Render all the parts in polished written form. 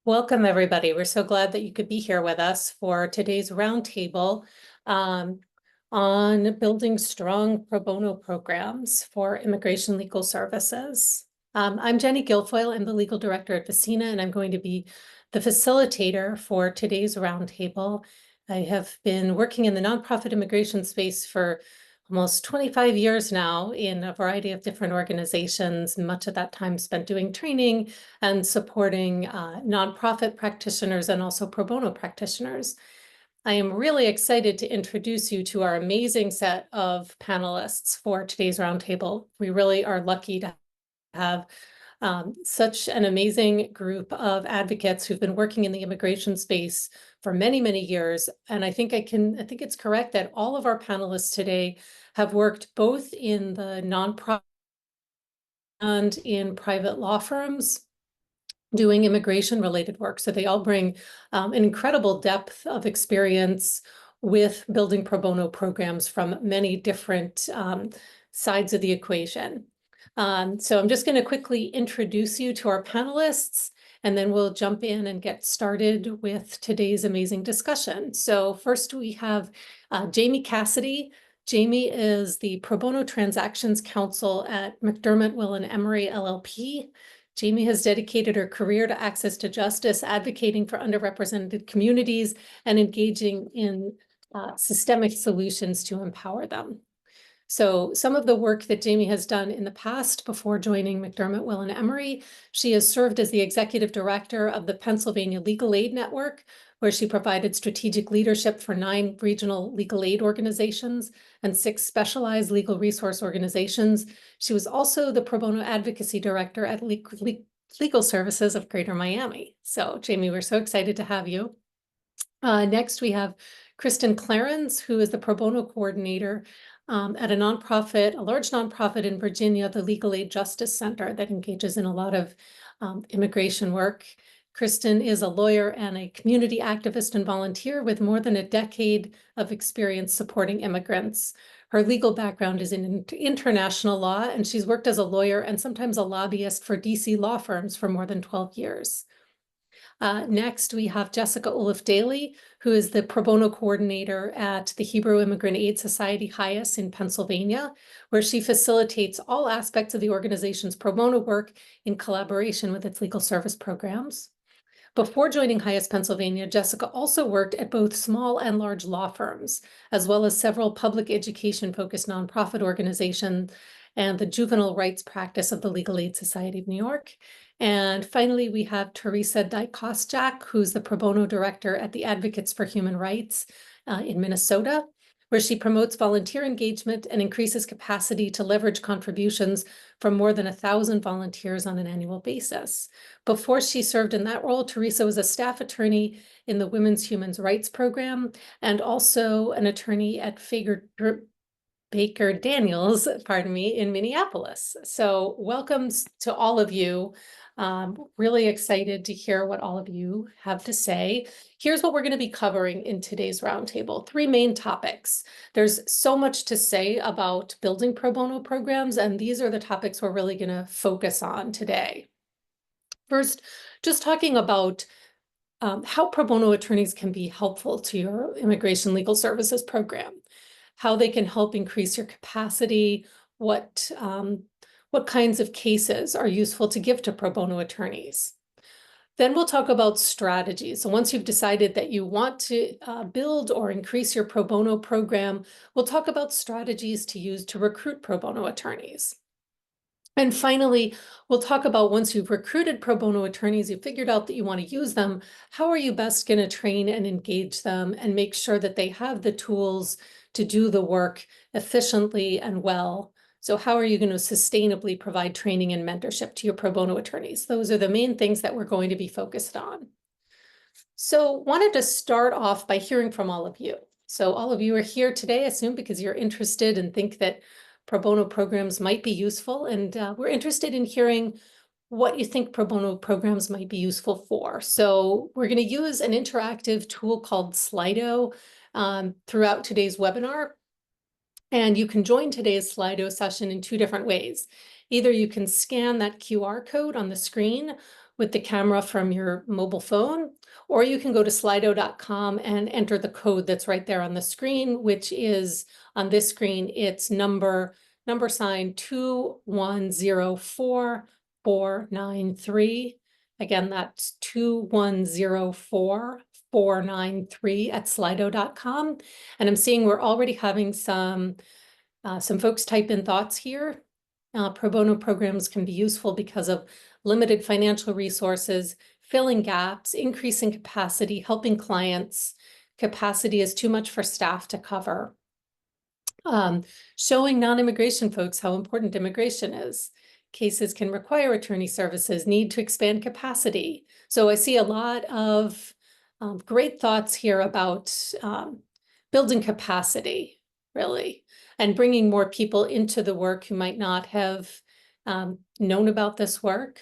Welcome, everybody. We're so glad that you could be here with us for today's roundtable on building strong pro bono programs for immigration legal services. I'm Jennie Guilfoyle. I'm the legal director at VECINA, and I'm going to be the facilitator for today's roundtable. I have been working in the nonprofit immigration space for almost 25 years now in a variety of different organizations, and much of that time spent doing training and supporting nonprofit practitioners and also pro bono practitioners. I am really excited to introduce you to our amazing set of panelists for today's roundtable. We really are lucky to have such an amazing group of advocates who've been working in the immigration space for many, many years. And I think it's correct that all of our panelists today have worked both in the nonprofit and in private law firms doing immigration related work. So they all bring an incredible depth of experience with building pro bono programs from many different sides of the equation. So I'm just going to quickly introduce you to our panelists, and then we'll jump in and get started with today's amazing discussion. So first we have Jayme Cassidy. Jayme is the Pro Bono Transactions Counsel at McDermott, Will & Emery, LLP. Jayme has dedicated her career to access to justice, advocating for underrepresented communities, and engaging in systemic solutions to empower them. So some of the work that Jayme has done in the past before joining McDermott, Will & Emery, she has served as the executive director of the Pennsylvania Legal Aid Network, where she provided strategic leadership for 9 regional legal aid organizations and 6 specialized legal resource organizations. She was also the pro bono advocacy director at Legal Services of Greater Miami. So Jayme, we're so excited to have you. Next, we have Kristin Clarens, who is the pro bono coordinator at a large nonprofit in Virginia, the Legal Aid Justice Center, that engages in a lot of immigration work. Kristin is a lawyer and a community activist and volunteer with more than a decade of experience supporting immigrants. Her legal background is in international law, and she's worked as a lawyer and sometimes a lobbyist for DC law firms for more than 12 years. Next, we have Jessica Daly, who is the pro bono coordinator at the Hebrew Immigrant Aid Society, HIAS, in Pennsylvania, where she facilitates all aspects of the organization's pro bono work in collaboration with its legal service programs. Before joining HIAS Pennsylvania, Jessica also worked at both small and large law firms, as well as several public education-focused nonprofit organizations and the juvenile rights practice of the Legal Aid Society of New York. And finally, we have Theresa Dykoschak, who's the pro bono director at the Advocates for Human Rights in Minnesota, where she promotes volunteer engagement and increases capacity to leverage contributions from more than 1,000 volunteers on an annual basis. Before she served in that role, Theresa was a staff attorney in the Women's Human Rights Program and also an attorney at Baker Daniels, in Minneapolis. So welcome to all of you. Really excited to hear what all of you have to say. Here's what we're going to be covering in today's roundtable. 3 main topics. There's so much to say about building pro bono programs, and these are the topics we're really going to focus on today. First, just talking about how pro bono attorneys can be helpful to your immigration legal services program, how they can help increase your capacity, what kinds of cases are useful to give to pro bono attorneys. Then we'll talk about strategies. So once you've decided that you want to build or increase your pro bono program, we'll talk about strategies to use to recruit pro bono attorneys. And finally, we'll talk about once you've recruited pro bono attorneys, you figured out that you want to use them, how are you best going to train and engage them and make sure that they have the tools to do the work efficiently and well So how are you going to sustainably provide training and mentorship to your pro bono attorneys? Those are the main things that we're going to be focused on. So wanted to start off by hearing from all of you. So all of you are here today, I assume, because you're interested and think that pro bono programs might be useful. And we're interested in hearing what you think pro bono programs might be useful for. So we're going to use an interactive tool called Slido throughout today's webinar. And you can join today's Slido session in two different ways. Either you can scan that QR code on the screen with the camera from your mobile phone, or you can go to slido.com and enter the code that's right there on the screen, which is on this screen, it's number sign 2104493. Again, that's 2104493 at slido.com. And I'm seeing we're already having some folks type in thoughts here. Pro bono programs can be useful because of limited financial resources, filling gaps, increasing capacity, helping clients. Capacity is too much for staff to cover. Showing non-immigration folks how important immigration is. Cases can require attorney services, need to expand capacity. So I see a lot of great thoughts here about building capacity, really, and bringing more people into the work who might not have known about this work.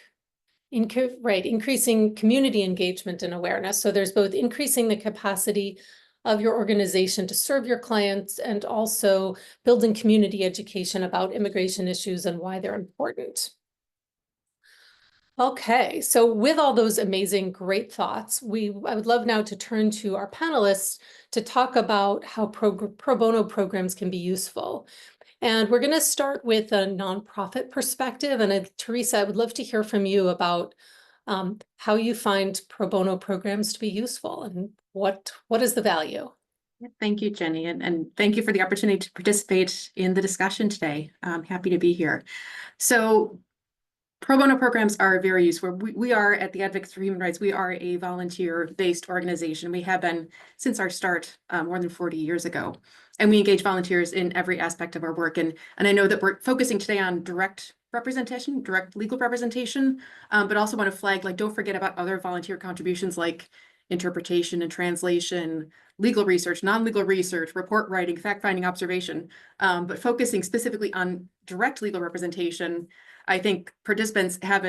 Increasing community engagement and awareness. So there's both increasing the capacity of your organization to serve your clients and also building community education about immigration issues and why they're important. Okay, so with all those amazing, great thoughts, I would love now to turn to our panelists to talk about how pro bono programs can be useful. And we're going to start with a nonprofit perspective. And Theresa, I would love to hear from you about how you find pro bono programs to be useful and what is the value? Thank you, Jennie, and thank you for the opportunity to participate in the discussion today. I'm happy to be here. So pro bono programs are very useful. We are at the Advocates for Human Rights. We are a volunteer-based organization. We have been since our start more than 40 years ago. And we engage volunteers in every aspect of our work. And I know that we're focusing today on direct representation, direct legal representation, but also want to flag, like, don't forget about other volunteer contributions like interpretation and translation, legal research, non-legal research, report writing, fact-finding, observation, but focusing specifically on direct legal representation. I think participants have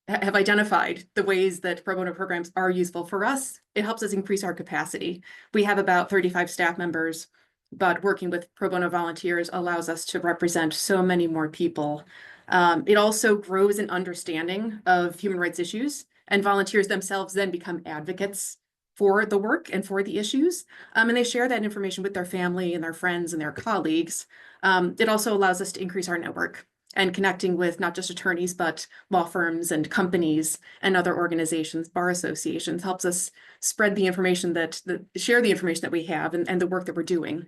identified the ways that pro bono programs are useful for us. It helps us increase our capacity. We have about 35 staff members, but working with pro bono volunteers allows us to represent so many more people. It also grows an understanding of human rights issues, and volunteers themselves then become advocates for the work and for the issues. And they share that information with their family and their friends and their colleagues. It also allows us to increase our network and connecting with not just attorneys, but law firms and companies and other organizations, bar associations, helps us spread the information share the information that we have and the work that we're doing.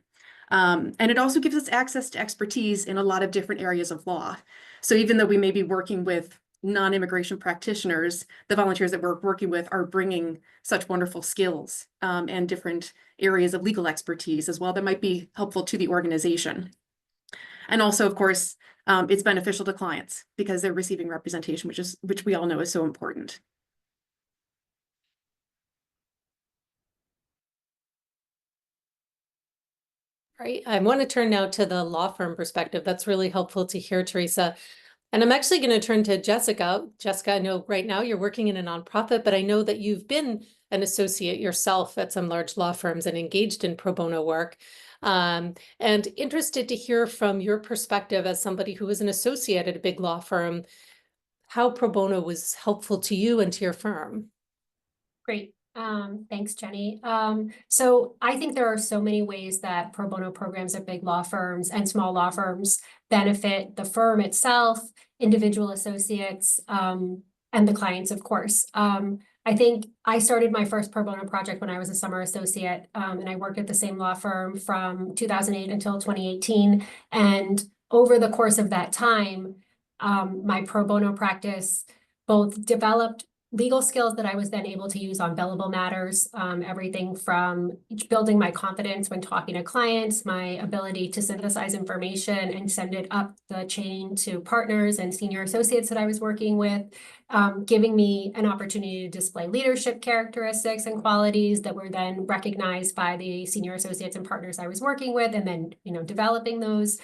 And it also gives us access to expertise in a lot of different areas of law. So even though we may be working with non-immigration practitioners, the volunteers that we're working with are bringing such wonderful skills and different areas of legal expertise as well that might be helpful to the organization. And also, of course, it's beneficial to clients because they're receiving representation, which we all know is so important. Right. I want to turn now to the law firm perspective. That's really helpful to hear, Theresa. And I'm actually going to turn to Jessica. Jessica, I know right now you're working in a nonprofit, but I know that you've been an associate yourself at some large law firms and engaged in pro bono work. And interested to hear from your perspective as somebody who was an associate at a big law firm, how pro bono was helpful to you and to your firm. Great. Thanks, Jennie. So I think there are so many ways that pro bono programs at big law firms and small law firms benefit the firm itself, individual associates, and the clients, of course. I think I started my first pro bono project when I was a summer associate, and I worked at the same law firm from 2008 until 2018. And over the course of that time, my pro bono practice both developed legal skills that I was then able to use on billable matters, everything from building my confidence when talking to clients, my ability to synthesize information and send it up the chain to partners and senior associates that I was working with, giving me an opportunity to display leadership characteristics and qualities that were then recognized by the senior associates and partners I was working with, and then, developing those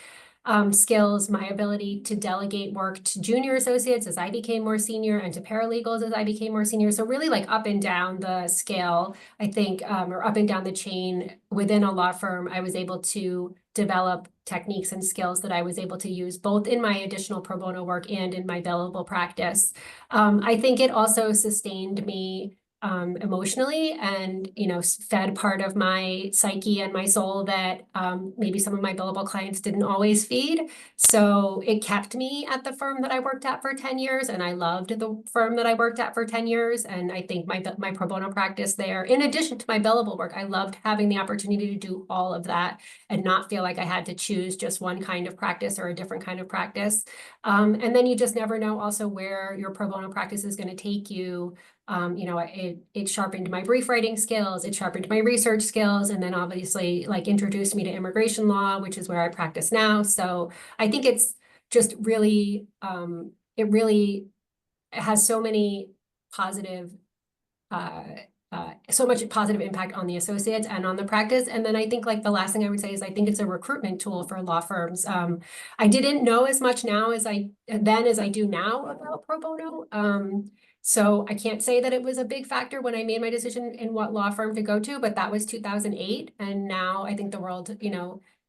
skills, my ability to delegate work to junior associates as I became more senior and to paralegals as I became more senior. So really like up and down the scale, I think, or up and down the chain within a law firm, I was able to develop techniques and skills that I was able to use both in my additional pro bono work and in my billable practice. I think it also sustained me emotionally and, fed part of my psyche and my soul that maybe some of my billable clients didn't always feed. So it kept me at the firm that I worked at for 10 years. And I loved the firm that I worked at for 10 years. And I think my pro bono practice there, in addition to my billable work, I loved having the opportunity to do all of that and not feel like I had to choose just one kind of practice or a different kind of practice. And then you just never know also where your pro bono practice is going to take you. It sharpened my brief writing skills, it sharpened my research skills, and then obviously like introduced me to immigration law, which is where I practice now. So I think it's just really, it really has so many positive, so much positive impact on the associates and on the practice. And then I think like the last thing I would say is I think it's a recruitment tool for law firms. I didn't know as much now as I do now about pro bono. So I can't say that it was a big factor when I made my decision in what law firm to go to, but that was 2008. And now I think the world,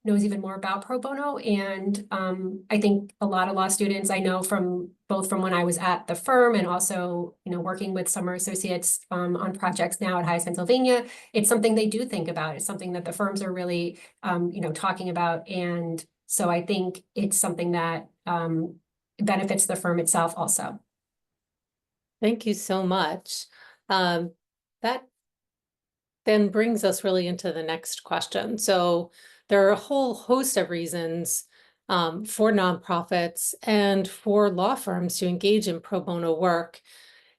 knows even more about pro bono. And I think a lot of law students I know from both from when I was at the firm and also, working with summer associates on projects now at HIAS Pennsylvania, it's something they do think about. It's something that the firms are really, talking about. And so I think it's something that benefits the firm itself also. Thank you so much. That then brings us really into the next question. So there are a whole host of reasons for nonprofits and for law firms to engage in pro bono work.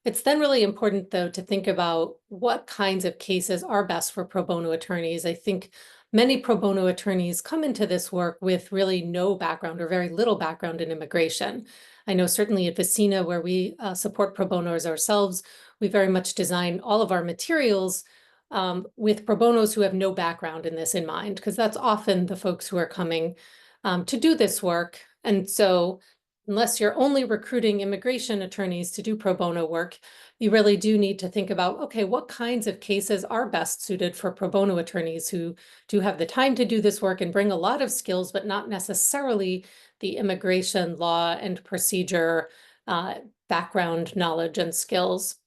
It's then really important, though, to think about what kinds of cases are best for pro bono attorneys. I think many pro bono attorneys come into this work with really no background or very little background in immigration. I know certainly at VECINA, where we support pro bonos ourselves, we very much design all of our materials with pro bonos who have no background in this in mind, because that's often the folks who are coming to do this work. And so unless you're only recruiting immigration attorneys to do pro bono work, you really do need to think about, okay, what kinds of cases are best suited for pro bono attorneys who do have the time to do this work and bring a lot of skills, but not necessarily the immigration law and procedure background knowledge and skills.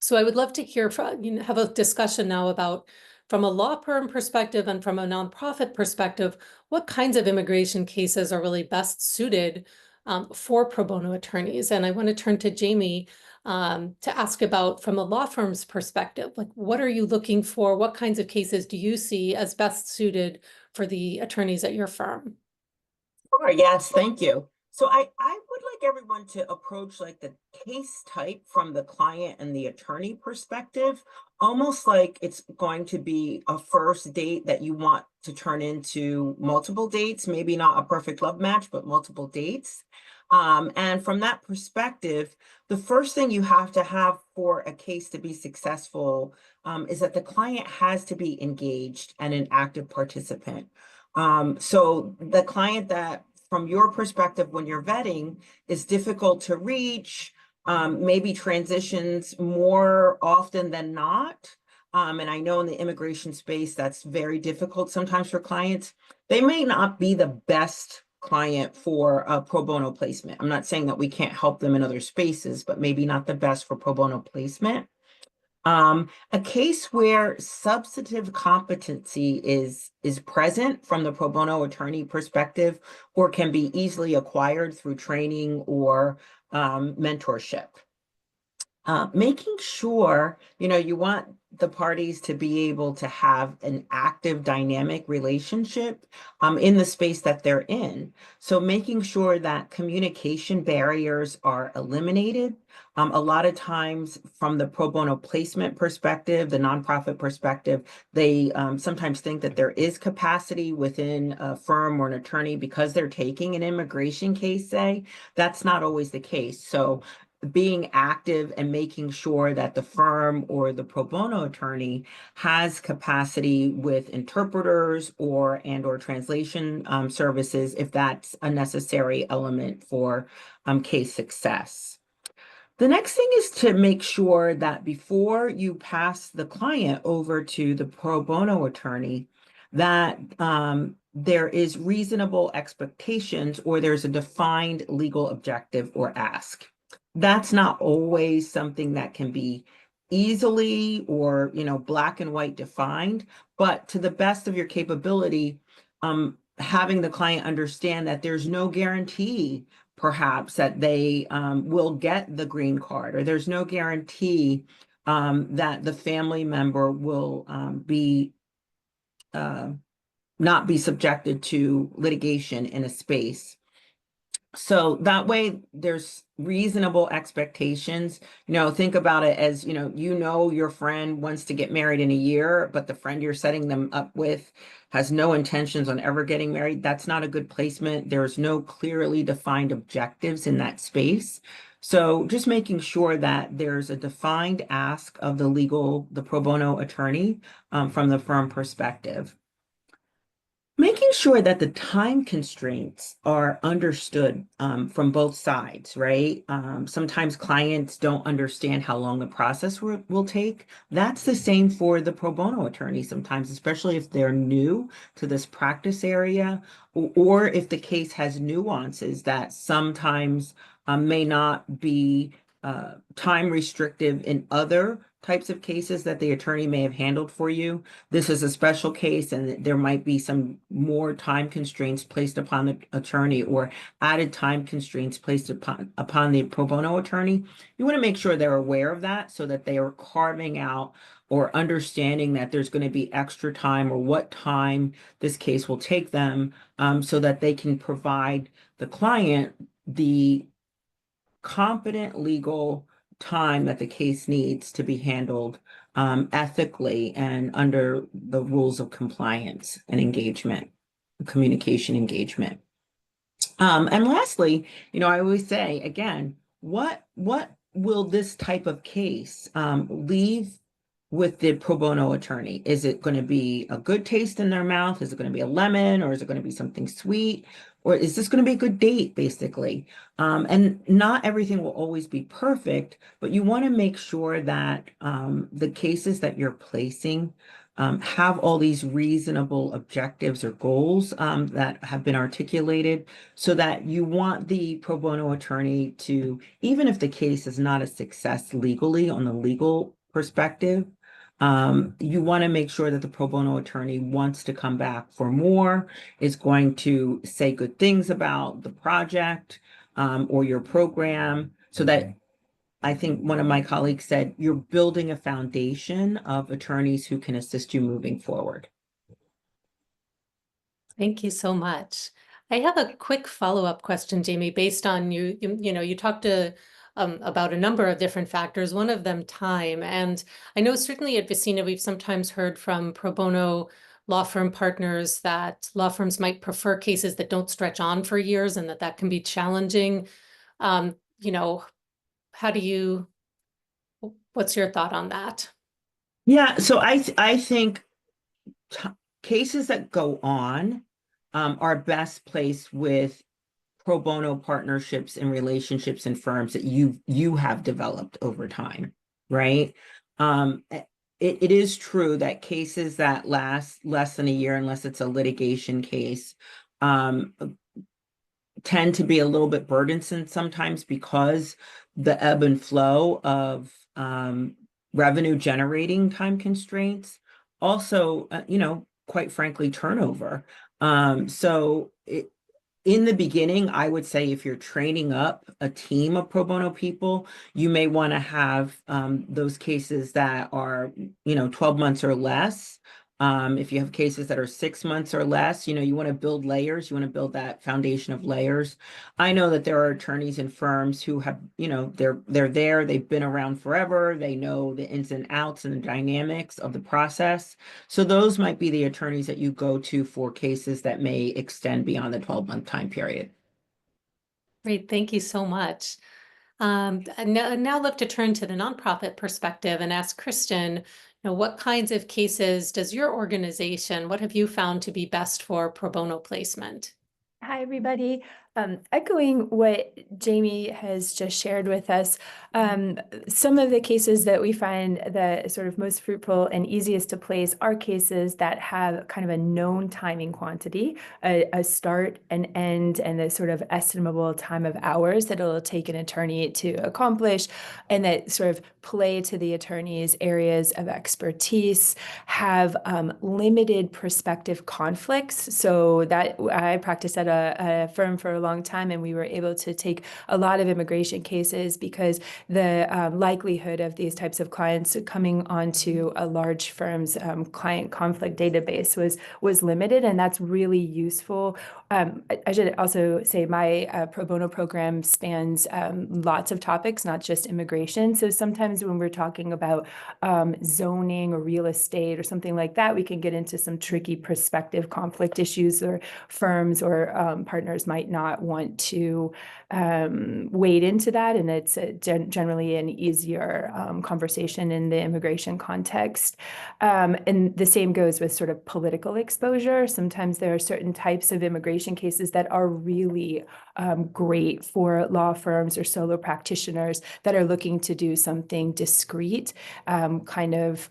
So I would love to hear from, have a discussion now about, from a law firm perspective and from a nonprofit perspective, what kinds of immigration cases are really best suited for pro bono attorneys. And I want to turn to Jayme to ask about, from a law firm's perspective, like what are you looking for? What kinds of cases do you see as best suited for the attorneys at your firm? Sure, yes, thank you. So I would like everyone to approach like the case type from the client and the attorney perspective, almost like it's going to be a first date that you want to turn into multiple dates, maybe not a perfect love match, but multiple dates. And from that perspective, the first thing you have to have for a case to be successful is that the client has to be engaged and an active participant. So the client that, from your perspective, when you're vetting, is difficult to reach, maybe transitions more often than not. And I know in the immigration space, that's very difficult sometimes for clients. They may not be the best client for a pro bono placement. I'm not saying that we can't help them in other spaces, but maybe not the best for pro bono placement. A case where substantive competency is present from the pro bono attorney perspective, or can be easily acquired through training or mentorship. Making sure, you want the parties to be able to have an active dynamic relationship in the space that they're in. So making sure that communication barriers are eliminated. A lot of times from the pro bono placement perspective, the nonprofit perspective, they sometimes think that there is capacity within a firm or an attorney because they're taking an immigration case, say. That's not always the case. So being active and making sure that the firm or the pro bono attorney has capacity with interpreters or translation services, if that's a necessary element for case success. The next thing is to make sure that before you pass the client over to the pro bono attorney, that there is reasonable expectations or there's a defined legal objective or ask. That's not always something that can be easily or, black and white defined, but to the best of your capability, having the client understand that there's no guarantee perhaps that they will get the green card, or there's no guarantee that the family member will not be subjected to litigation in a space. So that way there's reasonable expectations. Think about it as, your friend wants to get married in a year, but the friend you're setting them up with has no intentions on ever getting married. That's not a good placement. There's no clearly defined objectives in that space. So just making sure that there's a defined ask of the pro bono attorney from the firm perspective. Making sure that the time constraints are understood from both sides, right? Sometimes clients don't understand how long the process will take. That's the same for the pro bono attorney sometimes, especially if they're new to this practice area, or if the case has nuances that sometimes may not be time restrictive in other types of cases that the attorney may have handled for you. This is a special case and there might be some more time constraints placed upon the attorney or added time constraints placed upon the pro bono attorney. You want to make sure they're aware of that so that they are carving out or understanding that there's going to be extra time or what time this case will take them so that they can provide the client the competent legal time that the case needs to be handled ethically and under the rules of compliance and engagement, communication engagement. And lastly, I always say, again, what will this type of case leave with the pro bono attorney? Is it going to be a good taste in their mouth? Is it going to be a lemon, or is it going to be something sweet? Or is this going to be a good date, basically? And not everything will always be perfect, but you want to make sure that the cases that you're placing have all these reasonable objectives or goals that have been articulated, so that you want the pro bono attorney to, even if the case is not a success legally on the legal perspective, you want to make sure that the pro bono attorney wants to come back for more, is going to say good things about the project or your program, so that, I think one of my colleagues said, you're building a foundation of attorneys who can assist you moving forward. Thank you so much. I have a quick follow-up question, Jayme, based on you talked about a number of different factors, one of them time. And I know certainly at VECINA, we've sometimes heard from pro bono law firm partners that law firms might prefer cases that don't stretch on for years, and that can be challenging. What's your thought on that? Yeah, so I think cases that go on are best placed with pro bono partnerships and relationships and firms that you have developed over time, right? It is true that cases that last less than a year, unless it's a litigation case, tend to be a little bit burdensome sometimes because the ebb and flow of revenue generating time constraints. Also, quite frankly, turnover. So in the beginning, I would say if you're training up a team of pro bono people, you may want to have those cases that are, 12 months or less. If you have cases that are 6 months or less, you want to build layers. You want to build that foundation of layers. I know that there are attorneys in firms who have, they're there, they've been around forever. They know the ins and outs and the dynamics of the process. So those might be the attorneys that you go to for cases that may extend beyond the 12-month time period. Great, thank you so much. Now look to turn to the nonprofit perspective and ask Kristin, what kinds of cases does your organization, what have you found to be best for pro bono placement? Hi, everybody. Echoing what Jayme has just shared with us, some of the cases that we find the sort of most fruitful and easiest to place are cases that have kind of a known timing quantity, a start, an end, and a sort of estimable time of hours that it'll take an attorney to accomplish, and that sort of play to the attorney's areas of expertise, have limited prospective conflicts. So that I practiced at a firm for a long time, and we were able to take a lot of immigration cases because the likelihood of these types of clients coming onto a large firm's client conflict database was limited, and that's really useful. I should also say my pro bono program spans lots of topics, not just immigration. So sometimes when we're talking about zoning or real estate or something like that, we can get into some tricky prospective conflict issues, or firms or partners might not want to wade into that, and it's generally an easier conversation in the immigration context. And the same goes with sort of political exposure. Sometimes there are certain types of immigration cases that are really great for law firms or solo practitioners that are looking to do something discrete, kind of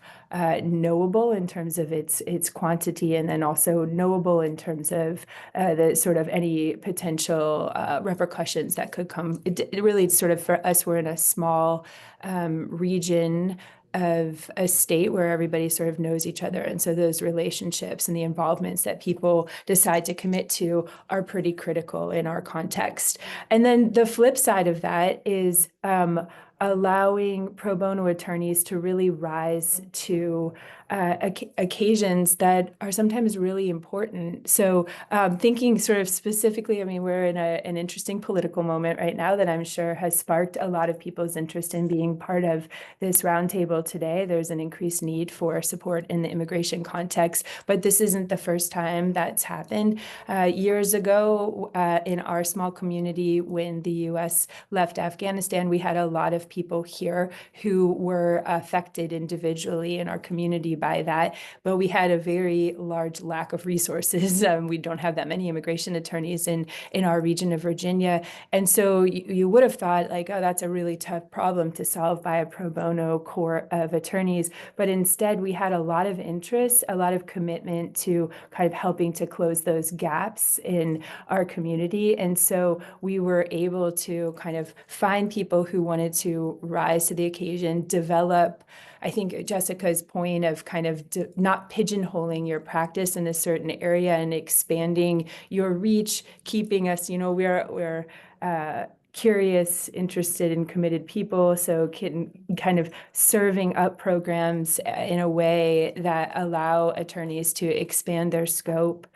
knowable in terms of its quantity, and then also knowable in terms of the sort of any potential repercussions that could come. It really sort of, for us, we're in a small region of a state where everybody sort of knows each other. And so those relationships and the involvements that people decide to commit to are pretty critical in our context. And then the flip side of that is allowing pro bono attorneys to really rise to occasions that are sometimes really important. So thinking sort of specifically, I mean, we're in an interesting political moment right now that I'm sure has sparked a lot of people's interest in being part of this roundtable today. There's an increased need for support in the immigration context, but this isn't the first time that's happened. Years ago, in our small community, when the U.S. left Afghanistan, we had a lot of people here who were affected individually in our community by that, but we had a very large lack of resources. We don't have that many immigration attorneys in our region of Virginia. And so you would have thought like, oh, that's a really tough problem to solve by a pro bono corps of attorneys. But instead, we had a lot of interest, a lot of commitment to kind of helping to close those gaps in our community. And so we were able to kind of find people who wanted to rise to the occasion, develop, I think Jessica's point of kind of not pigeonholing your practice in a certain area and expanding your reach, keeping us, we're curious, interested, and committed people. So kind of serving up programs in a way that allow attorneys to expand their scope,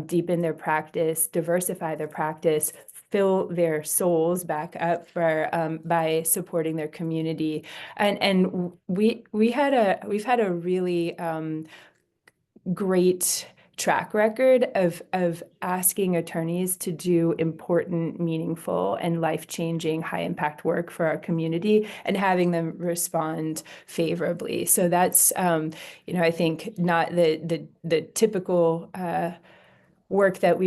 deepen their practice, diversify their practice, fill their souls back up for by supporting their community. And we've had a really great track record of asking attorneys to do important, meaningful, and life-changing, high-impact work for our community and having them respond favorably. So that's, I think not the typical work that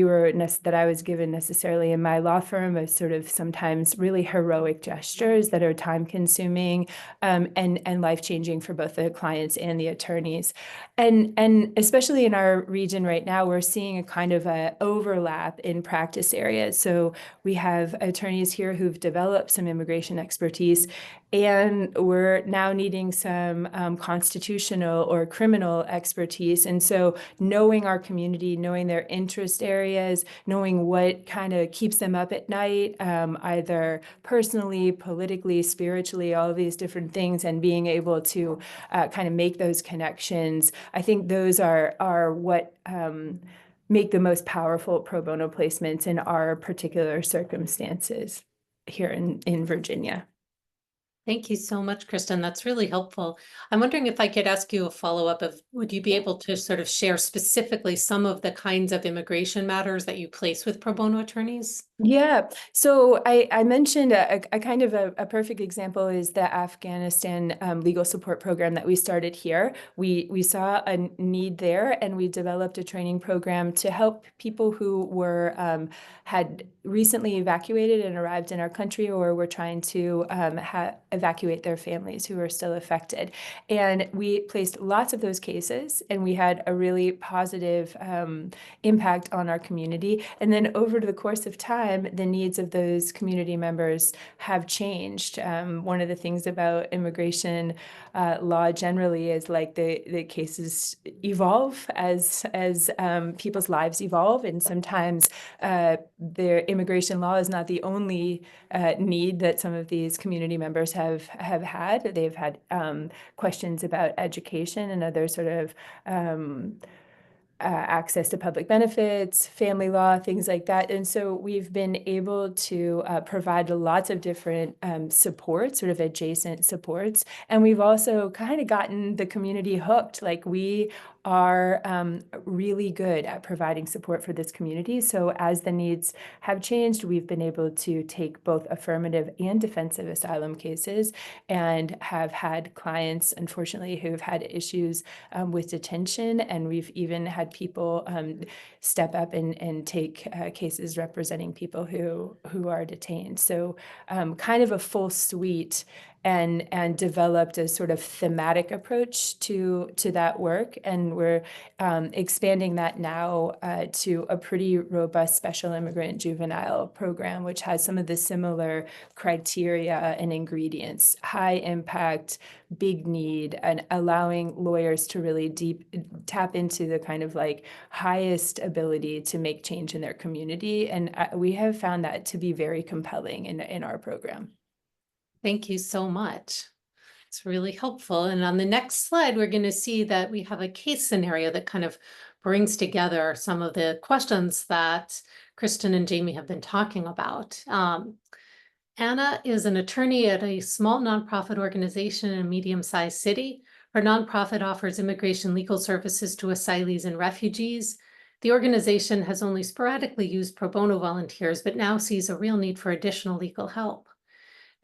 that I was given necessarily in my law firm, of sort of sometimes really heroic gestures that are time-consuming and life-changing for both the clients and the attorneys. And especially in our region right now, we're seeing a kind of a overlap in practice areas. So we have attorneys here who've developed some immigration expertise, and we're now needing some constitutional or criminal expertise. And so knowing our community, knowing their interest areas, knowing what kind of keeps them up at night, either personally, politically, spiritually, all of these different things, and being able to kind of make those connections, I think those are what make the most powerful pro bono placements in our particular circumstances here in Virginia. Thank you so much, Kristin. That's really helpful. I'm wondering if I could ask you a follow-up of, would you be able to sort of share specifically some of the kinds of immigration matters that you place with pro bono attorneys? Yeah, so I mentioned a kind of a perfect example is the Afghanistan legal support program that we started here. We saw a need there, and we developed a training program to help people who were had recently evacuated and arrived in our country, or were trying to evacuate their families who were still affected. And we placed lots of those cases, and we had a really positive impact on our community. And then over the course of time, the needs of those community members have changed. One of the things about immigration law generally is like the cases evolve as people's lives evolve, and sometimes their immigration law is not the only need that some of these community members have had. They've had questions about education and other sort of access to public benefits, family law, things like that. And so we've been able to provide lots of different supports, sort of adjacent supports. And we've also kind of gotten the community hooked. Like, we are really good at providing support for this community. So as the needs have changed, we've been able to take both affirmative and defensive asylum cases, and have had clients, unfortunately, who've had issues with detention. And we've even had people step up and take cases representing people who are detained. So kind of a full suite, and developed a sort of thematic approach to that work. And we're expanding that now to a pretty robust special immigrant juvenile program, which has some of the similar criteria and ingredients: high impact, big need, and allowing lawyers to really tap into the kind of like highest ability to make change in their community. And we have found that to be very compelling in our program. Thank you so much. It's really helpful. And on the next slide, we're going to see that we have a case scenario that kind of brings together some of the questions that Kristin and Jayme have been talking about. Anna is an attorney at a small nonprofit organization in a medium-sized city. Her nonprofit offers immigration legal services to asylees and refugees. The organization has only sporadically used pro bono volunteers, but now sees a real need for additional legal help.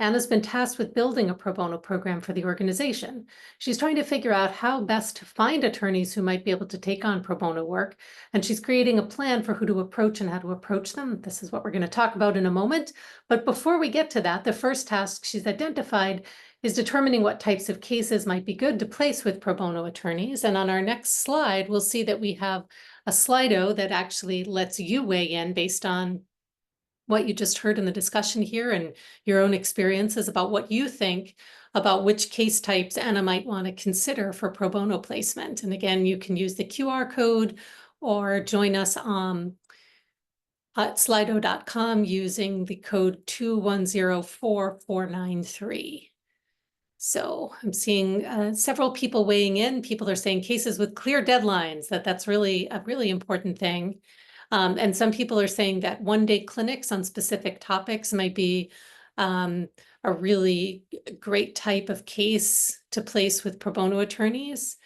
Anna's been tasked with building a pro bono program for the organization. She's trying to figure out how best to find attorneys who might be able to take on pro bono work, and she's creating a plan for who to approach and how to approach them. This is what we're going to talk about in a moment. But before we get to that, the first task she's identified is determining what types of cases might be good to place with pro bono attorneys. And on our next slide, we'll see that we have a Slido that actually lets you weigh in based on what you just heard in the discussion here and your own experiences about what you think about which case types Anna might want to consider for pro bono placement. And again, you can use the QR code or join us at slido.com using the code 2104493. So I'm seeing several people weighing in. People are saying cases with clear deadlines, that's really a really important thing. And some people are saying that one-day clinics on specific topics might be a really great type of case to place with pro bono attorneys.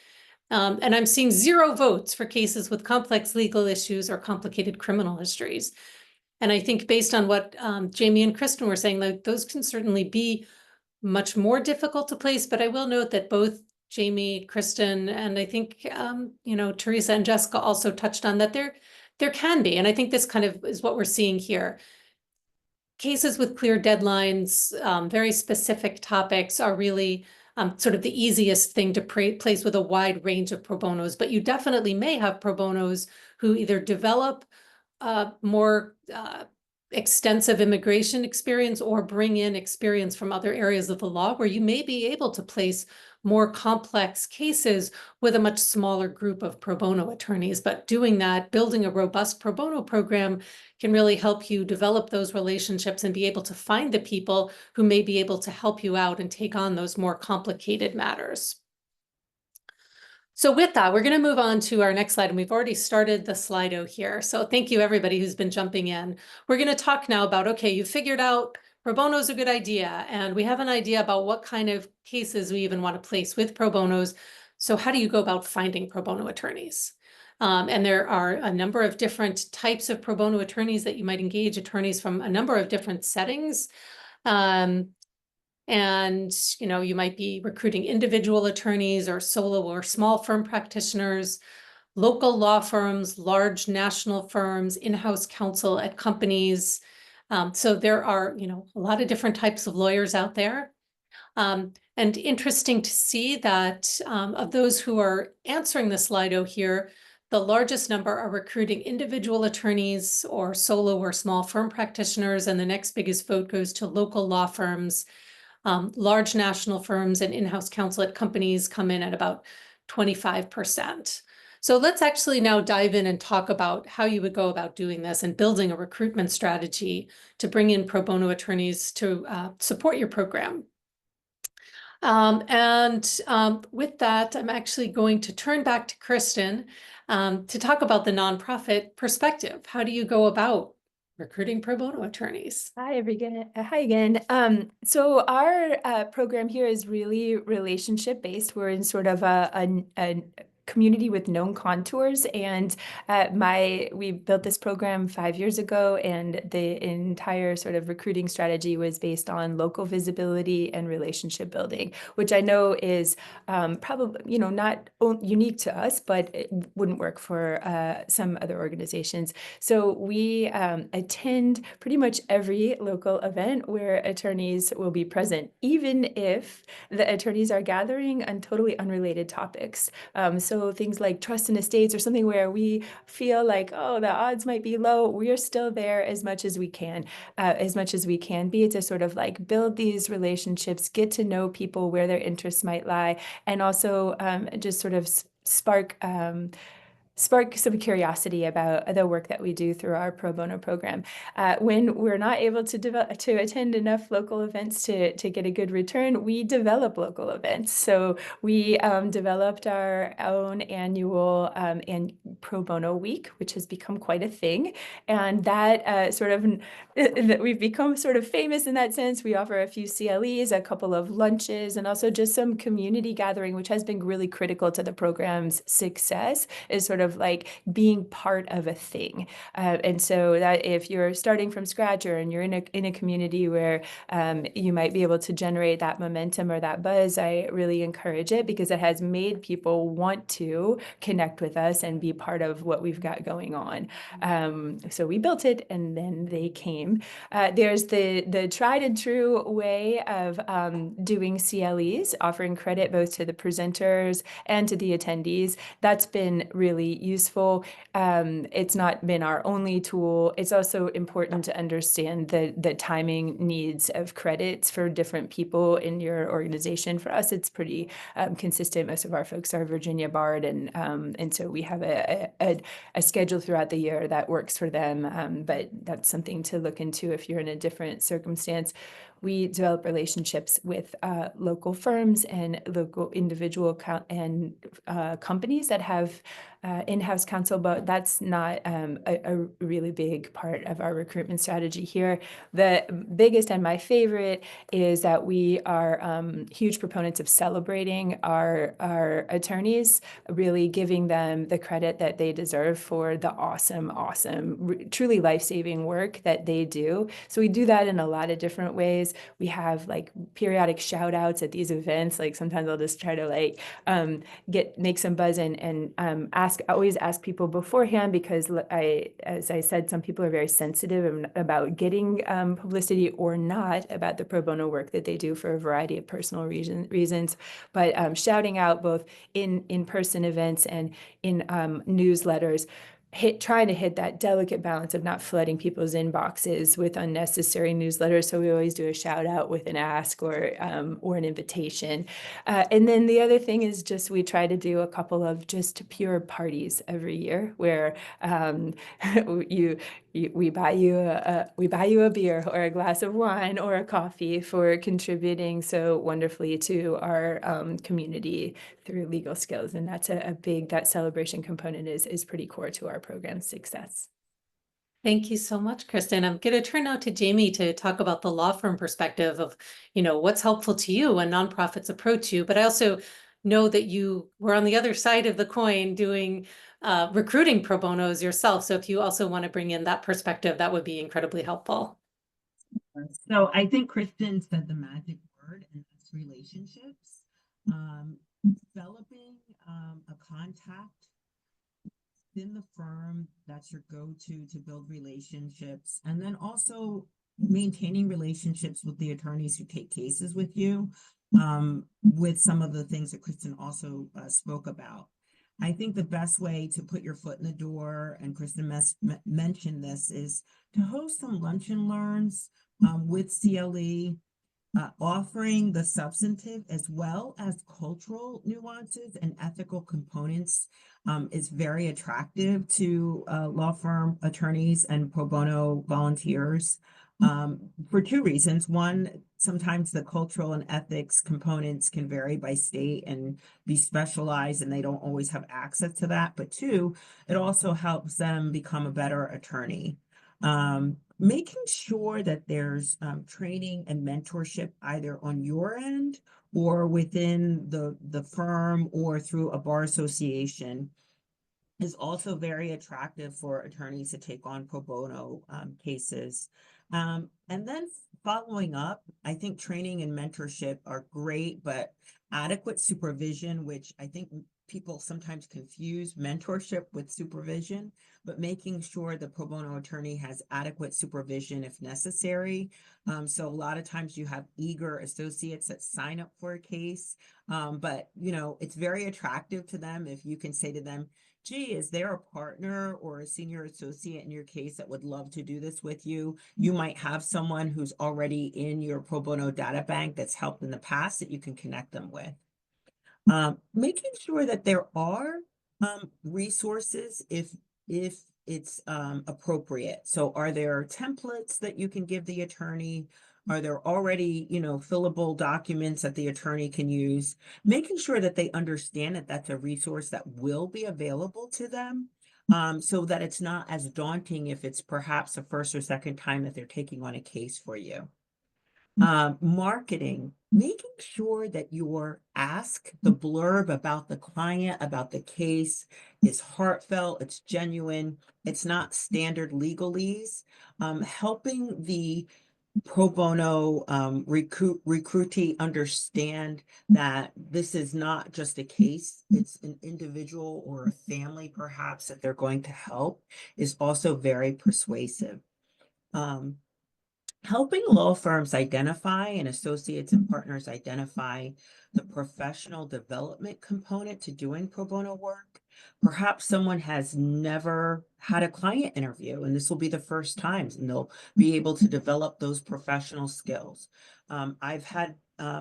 And I'm seeing 0 votes for cases with complex legal issues or complicated criminal histories. And I think based on what Jayme and Kristin were saying, like, those can certainly be much more difficult to place. But I will note that both Jayme, Kristin, and I think Theresa and Jessica also touched on that there can be, and I think this kind of is what we're seeing here. Cases with clear deadlines, very specific topics are really sort of the easiest thing to place with a wide range of pro bonos, but you definitely may have pro bonos who either develop more extensive immigration experience or bring in experience from other areas of the law where you may be able to place more complex cases with a much smaller group of pro bono attorneys. But doing that, building a robust pro bono program can really help you develop those relationships and be able to find the people who may be able to help you out and take on those more complicated matters. So with that, we're going to move on to our next slide, and we've already started the Slido here. So thank you everybody who's been jumping in. We're going to talk now about, okay, you figured out pro bono is a good idea, and we have an idea about what kind of cases we even want to place with pro bonos. So how do you go about finding pro bono attorneys? And there are a number of different types of pro bono attorneys that you might engage, attorneys from a number of different settings. And, you know, you might be recruiting individual attorneys or solo or small firm practitioners, local law firms, large national firms, in-house counsel at companies. So there are, you know, a lot of different types of lawyers out there. And interesting to see that of those who are answering the Slido here, the largest number are recruiting individual attorneys or solo or small firm practitioners, and the next biggest vote goes to local law firms. Large national firms and in-house counsel at companies come in at about 25%. So let's actually now dive in and talk about how you would go about doing this and building a recruitment strategy to bring in pro bono attorneys to support your program. With that, I'm actually going to turn back to Kristin to talk about the nonprofit perspective. How do you go about recruiting pro bono attorneys? Hi again. So our program here is really relationship based. We're in sort of a community with known contours, and we built this program 5 years ago, and the entire sort of recruiting strategy was based on local visibility and relationship building, which I know is probably, you know, not unique to us, but it wouldn't work for some other organizations. So we attend pretty much every local event where attorneys will be present, even if the attorneys are gathering on totally unrelated topics. So things like trust and estates or something where we feel like, oh, the odds might be low, we are still there as much as we can be, to sort of like build these relationships, get to know people where their interests might lie, and also just sort of spark some curiosity about the work that we do through our pro bono program. When we're not able to attend enough local events to get a good return, we develop local events. So we developed our own annual and pro bono week, which has become quite a thing. And that that we've become sort of famous in that sense. We offer a few CLEs, a couple of lunches, and also just some community gathering, which has been really critical to the program's success, is sort of like being part of a thing. And so that if you're starting from scratch, or and you're in a community where you might be able to generate that momentum or that buzz, I really encourage it, because it has made people want to connect with us and be part of what we've got going on. So we built it, and then they came. There's the tried and true way of doing CLEs, offering credit both to the presenters and to the attendees. That's been really useful. It's not been our only tool. It's also important to understand the timing needs of credits for different people in your organization. For us, it's pretty consistent. Most of our folks are Virginia barred, and so we have a schedule throughout the year that works for them. But that's something to look into if you're in a different circumstance. We develop relationships with local firms and local individual and companies that have in-house counsel, but that's not a really big part of our recruitment strategy here. The biggest and my favorite is that we are huge proponents of celebrating our attorneys, really giving them the credit that they deserve for the awesome, truly life-saving work that they do. So we do that in a lot of different ways. this. We have like periodic shout outs at these events. Like sometimes I'll just try to like make some buzz and always ask people beforehand, because as I said, some people are very sensitive about getting publicity or not about the pro bono work that they do for a variety of personal reasons. But shouting out both in in-person events and in newsletters, trying to hit that delicate balance of not flooding people's inboxes with unnecessary newsletters. So we always do a shout out with an ask or an invitation. And then the other thing is just we try to do a couple of just pure parties every year where we buy you a beer or a glass of wine or a coffee for contributing so wonderfully to our community through legal skills. And that's a big, that celebration component is pretty core to our program's success. Thank you so much, Kristin. I'm going to turn now to Jayme to talk about the law firm perspective of, what's helpful to you when nonprofits approach you. But I also know that you were on the other side of the coin doing recruiting pro bonos yourself. So if you also want to bring in that perspective, that would be incredibly helpful. So I think Kristin said the magic word, and that's relationships. Developing a contact in the firm that's your go-to to build relationships, and then also maintaining relationships with the attorneys who take cases with you, with some of the things that Kristin also spoke about. I think the best way to put your foot in the door, and Kristin mentioned this, is to host some lunch and learns with CLE, offering the substantive as well as cultural nuances and ethical components is very attractive to law firm attorneys and pro bono volunteers for two reasons. One, sometimes the cultural and ethics components can vary by state and be specialized, and they don't always have access to that. But two, it also helps them become a better attorney. Making sure that there's training and mentorship either on your end or within the firm or through a bar association is also very attractive for attorneys to take on pro bono cases. And then following up, I think training and mentorship are great, but adequate supervision, which I think people sometimes confuse mentorship with supervision, but making sure the pro bono attorney has adequate supervision if necessary. So a lot of times you have eager associates that sign up for a case, but it's very attractive to them if you can say to them, gee, is there a partner or a senior associate in your case that would love to do this with you? You might have someone who's already in your pro bono data bank that's helped in the past that you can connect them with. Making sure that there are resources if it's appropriate. So are there templates that you can give the attorney? Are there already, fillable documents that the attorney can use? Making sure that they understand that that's a resource that will be available to them, so that it's not as daunting if it's perhaps the first or second time that they're taking on a case for you. Marketing, making sure that your ask, the blurb about the client, about the case, is heartfelt, it's genuine, it's not standard legalese, helping the pro bono recruitee understand that this is not just a case, it's an individual or a family perhaps that they're going to help, is also very persuasive. Helping law firms identify and associates and partners identify the professional development component to doing pro bono work. Perhaps someone has never had a client interview, and this will be the first time, and they'll be able to develop those professional skills. I've had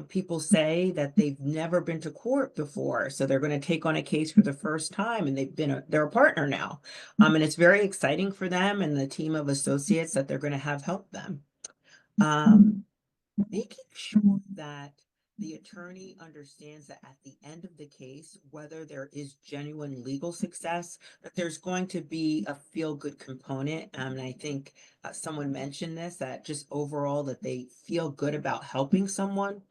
people say that they've never been to court before, so they're going to take on a case for the first time, and they're a partner now. And it's very exciting for them and the team of associates that they're going to have help them. Making sure that the attorney understands that at the end of the case, whether there is genuine legal success, that there's going to be a feel-good component. And I think someone mentioned this, that just overall that they feel good about helping someone.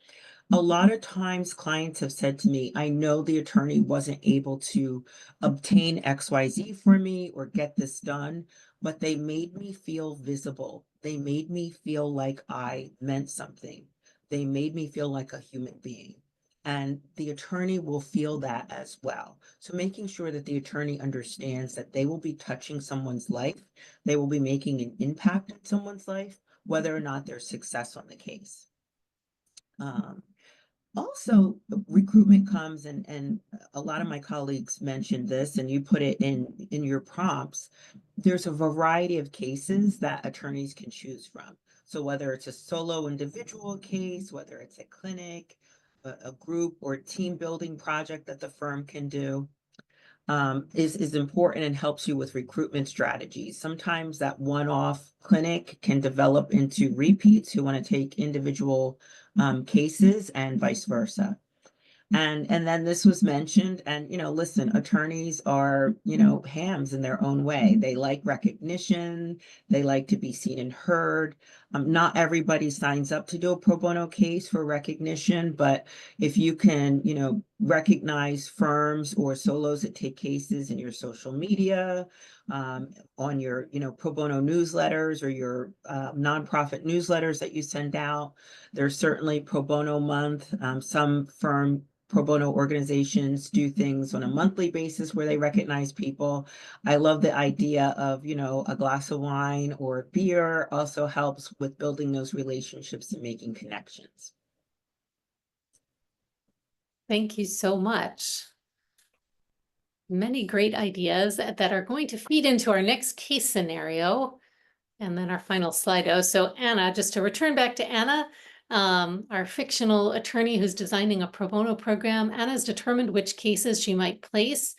A lot of times clients have said to me, I know the attorney wasn't able to obtain XYZ for me or get this done, but they made me feel visible. They made me feel like I meant something. They made me feel like a human being. And the attorney will feel that as well. So making sure that the attorney understands that they will be touching someone's life, they will be making an impact in someone's life, whether or not there's success on the case. Also, recruitment comes, and a lot of my colleagues mentioned this, and you put it in your prompts. There's a variety of cases that attorneys can choose from. So whether it's a solo individual case, whether it's a clinic, a group or team building project that the firm can do, is important and helps you with recruitment strategies. Sometimes that one-off clinic can develop into repeats who want to take individual cases and vice versa. And then this was mentioned, and listen, attorneys are, hams in their own way. They like recognition, they like to be seen and heard. Not everybody signs up to do a pro bono case for recognition, but if you can, recognize firms or solos that take cases in your social media, on your, pro bono newsletters or your nonprofit newsletters that you send out. There's certainly pro bono month. Some firm pro bono organizations do things on a monthly basis where they recognize people. I love the idea of, a glass of wine or beer also helps with building those relationships and making connections. Thank you so much. Many great ideas that are going to feed into our next case scenario and then our final Slido. So Anna, just to return back to Anna, our fictional attorney who's designing a pro bono program. Anna's determined which cases she might place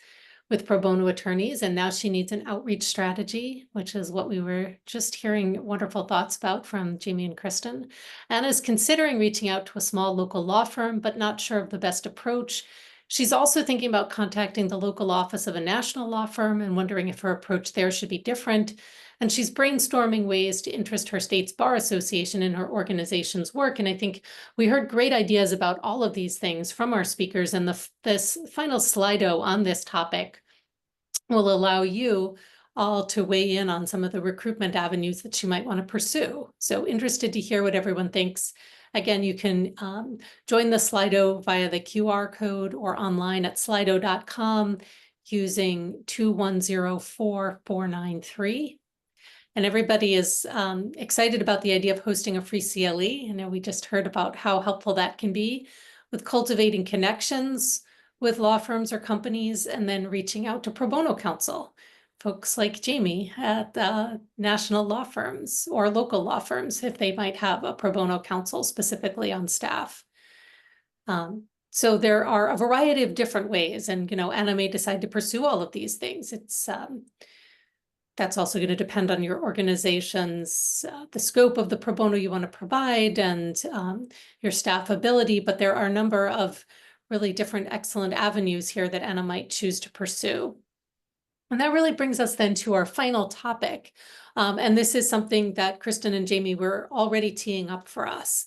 with pro bono attorneys, and now she needs an outreach strategy, which is what we were just hearing wonderful thoughts about from Jayme and Kristin. Anna's considering reaching out to a small local law firm, but not sure of the best approach. She's also thinking about contacting the local office of a national law firm and wondering if her approach there should be different. And she's brainstorming ways to interest her state's bar association in her organization's work. And I think we heard great ideas about all of these things from our speakers. And this final Slido on this topic will allow you all to weigh in on some of the recruitment avenues that you might want to pursue. So interested to hear what everyone thinks. Again, you can join the Slido via the QR code or online at slido.com using 2104493. And everybody is excited about the idea of hosting a free CLE. I know we just heard about how helpful that can be with cultivating connections with law firms or companies, and then reaching out to pro bono counsel, folks like Jayme at national law firms or local law firms, if they might have a pro bono counsel specifically on staff. So there are a variety of different ways, and Anna may decide to pursue all of these things. It's that's also going to depend on your organization's, the scope of the pro bono you want to provide and your staff ability, but there are a number of really different excellent avenues here that Anna might choose to pursue. And that really brings us then to our final topic. And this is something that Kristin and Jayme were already teeing up for us,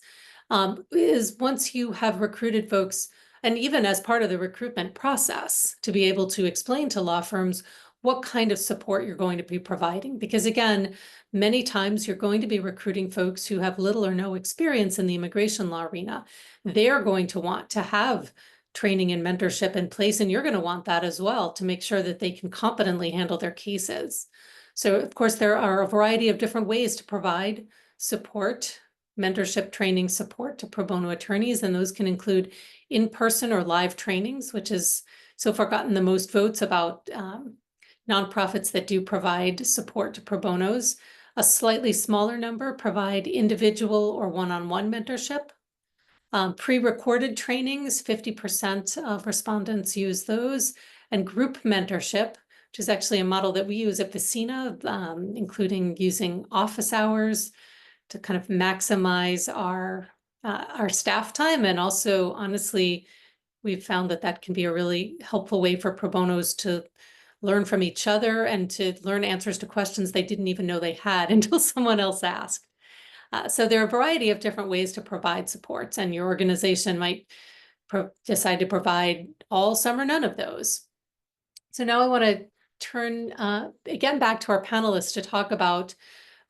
is once you have recruited folks, and even as part of the recruitment process, to be able to explain to law firms what kind of support you're going to be providing. Because again, many times you're going to be recruiting folks who have little or no experience in the immigration law arena. They're going to want to have training and mentorship in place, and you're going to want that as well to make sure that they can competently handle their cases. So of course, there are a variety of different ways to provide support, mentorship, training support to pro bono attorneys, and those can include in-person or live trainings, which has so far gotten the most votes about nonprofits that do provide support to pro bonos. A slightly smaller number provide individual or one-on-one mentorship. Pre-recorded trainings, 50% of respondents use those, and group mentorship, which is actually a model that we use at VECINA, including using office hours to kind of maximize our staff time. And also, honestly, we've found that that can be a really helpful way for pro bonos to learn from each other and to learn answers to questions they didn't even know they had until someone else asked. So there are a variety of different ways to provide supports, and your organization might decide to provide all, some, or none of those. So now I want to turn again back to our panelists to talk about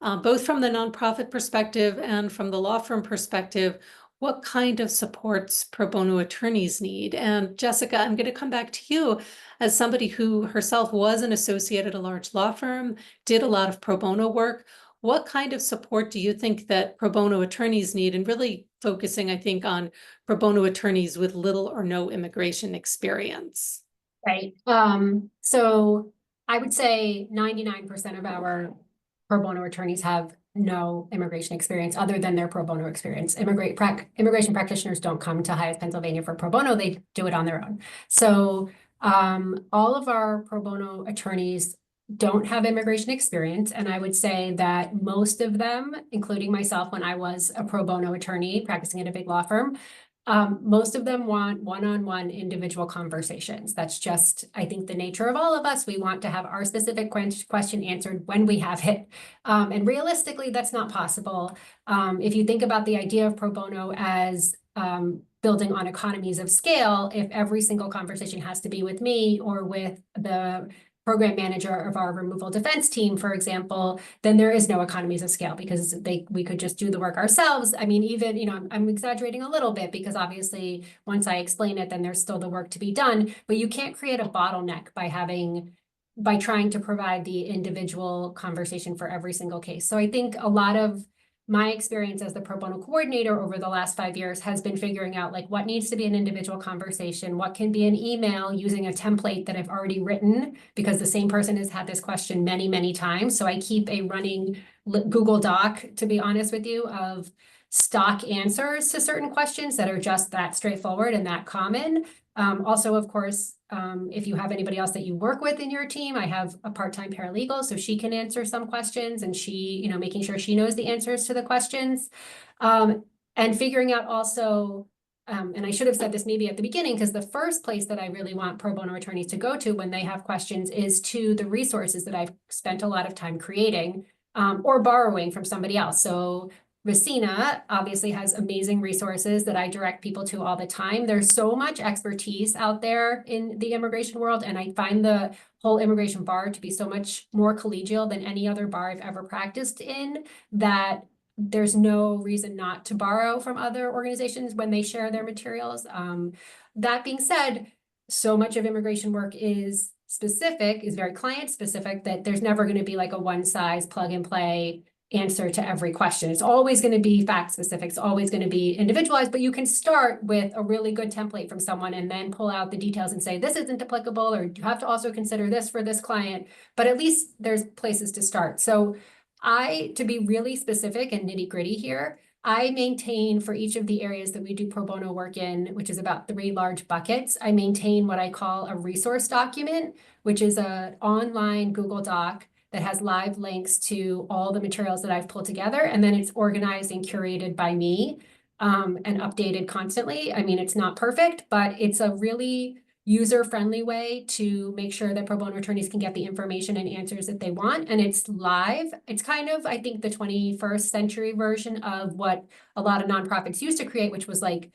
both from the nonprofit perspective and from the law firm perspective, what kind of supports pro bono attorneys need. And Jessica, I'm going to come back to you as somebody who herself was an associate at a large law firm, did a lot of pro bono work. What kind of support do you think that pro bono attorneys need? And really focusing, I think, on pro bono attorneys with little or no immigration experience. Right. So I would say 99% of our pro bono attorneys have no immigration experience other than their pro bono experience. Immigration practitioners don't come to HIAS Pennsylvania for pro bono, they do it on their own. So all of our pro bono attorneys don't have immigration experience. And I would say that most of them, including myself when I was a pro bono attorney practicing at a big law firm, most of them want one-on-one individual conversations. That's just, I think, the nature of all of us. We want to have our specific question answered when we have it. And realistically, that's not possible. If you think about the idea of pro bono as building on economies of scale, if every single conversation has to be with me or with the program manager of our removal defense team, for example, then there is no economies of scale because we could just do the work ourselves. I mean, even, I'm exaggerating a little bit because obviously once I explain it, then there's still the work to be done, but you can't create a bottleneck by trying to provide the individual conversation for every single case. So I think a lot of my experience as the pro bono coordinator over the last 5 years has been figuring out like what needs to be an individual conversation, what can be an email using a template that I've already written because the same person has had this question many, many times. So I keep a running Google Doc, to be honest with you, of stock answers to certain questions that are just that straightforward and that common. Also, of course, if you have anybody else that you work with in your team, I have a part-time paralegal, so she can answer some questions and she, making sure she knows the answers to the questions. And figuring out also, and I should have said this maybe at the beginning, because the first place that I really want pro bono attorneys to go to when they have questions is to the resources that I've spent a lot of time creating or borrowing from somebody else. So VECINA obviously has amazing resources that I direct people to all the time. There's so much expertise out there in the immigration world, and I find the whole immigration bar to be so much more collegial than any other bar I've ever practiced in, that there's no reason not to borrow from other organizations when they share their materials. That being said, so much of immigration work is very client specific, that there's never going to be like a one size plug and play answer to every question. It's always going to be fact specific. It's always going to be individualized, but you can start with a really good template from someone and then pull out the details and say, this isn't applicable, or you have to also consider this for this client, but at least there's places to start. So to be really specific and nitty gritty here, I maintain for each of the areas that we do pro bono work in, which is about 3 large buckets, I maintain what I call a resource document, which is an online Google Doc that has live links to all the materials that I've pulled together. And then it's organized and curated by me and updated constantly. I mean, it's not perfect, but it's a really user-friendly way to make sure that pro bono attorneys can get the information and answers that they want. And it's live. It's kind of, I think, the 21st century version of what a lot of nonprofits used to create, which was like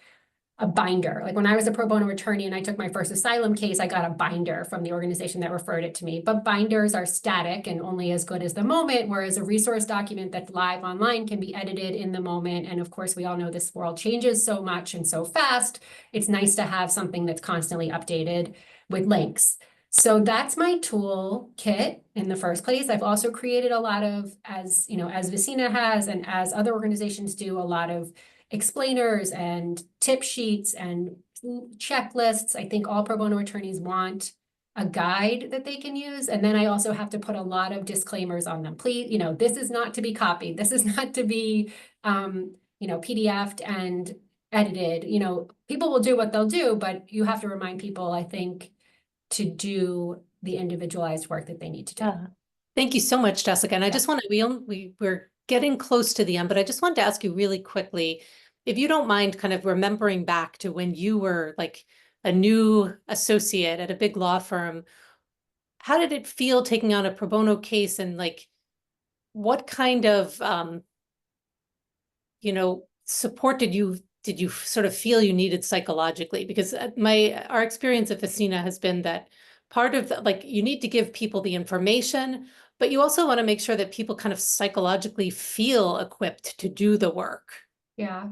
a binder. Like when I was a pro bono attorney and I took my first asylum case, I got a binder from the organization that referred it to me. But binders are static and only as good as the moment, whereas a resource document that's live online can be edited in the moment. And of course, we all know this world changes so much and so fast. It's nice to have something that's constantly updated with links. So that's my tool kit in the first place. I've also created a lot of, as VECINA has and as other organizations do, a lot of explainers and tip sheets and checklists. I think all pro bono attorneys want a guide that they can use. And then I also have to put a lot of disclaimers on them. Please, this is not to be copied. This is not to be, PDF'd and edited. People will do what they'll do, but you have to remind people, I think, to do the individualized work that they need to do. Thank you so much, Jessica. And I just want to, we're getting close to the end, but I just wanted to ask you really quickly, if you don't mind kind of remembering back to when you were like a new associate at a big law firm, how did it feel taking on a pro bono case, and like what kind of, support did you sort of feel you needed psychologically? Because our experience at VECINA has been that part of you need to give people the information, but you also want to make sure that people kind of psychologically feel equipped to do the work. Yeah.